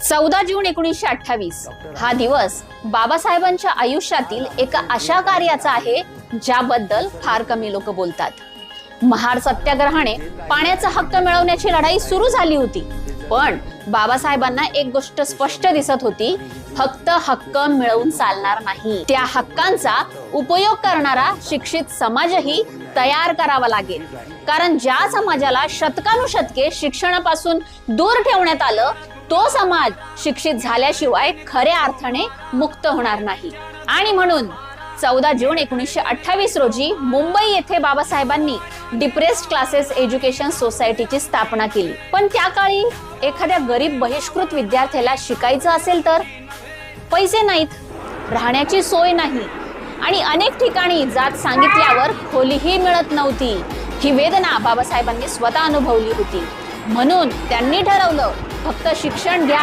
14 जून 1928 हा दिवस बाबासाहेबांच्या आयुष्यातील एका अशा कार्याचा आहे ज्याबद्दल फार कमी लोक बोलतात। महार सत्याग्रहाने पाण्याचा हक्क मिळवण्याची लढाई सुरू झाली होती, पण बाबासाहेबांना एक गोष्ट स्पष्ट दिसत होती, फक्त हक्क मिळवून चालणार नाही, त्या हक्कांचा उपयोग करणारा शिक्षित समाजही तयार करावा लागेल। कारण ज्या समाजाला शतकानुशतके शिक्षणापासून दूर ठेवण्यात आलं, तो समाज शिक्षित झाल्याशिवाय खऱ्या अर्थाने मुक्त होणार नाही। आणि म्हणून 14 जून 1928 रोजी मुंबई येथे बाबासाहेबांनी डिप्रेस्ड क्लासेस एज्युकेशन सोसायटीची स्थापना केली। पण त्या काळी एखाद्या गरीब बहिष्कृत विद्यार्थ्याला शिकायचं असेल तर पैसे नाहीत, राहण्याची सोय नाही आणि अनेक ठिकाणी जात सांगितल्यावर खोलीही मिळत नव्हती। ही वेदना बाबासाहेबांनी स्वतः अनुभवली होती। म्हणून त्यांनी ठरवलं, फक्त शिक्षण घ्या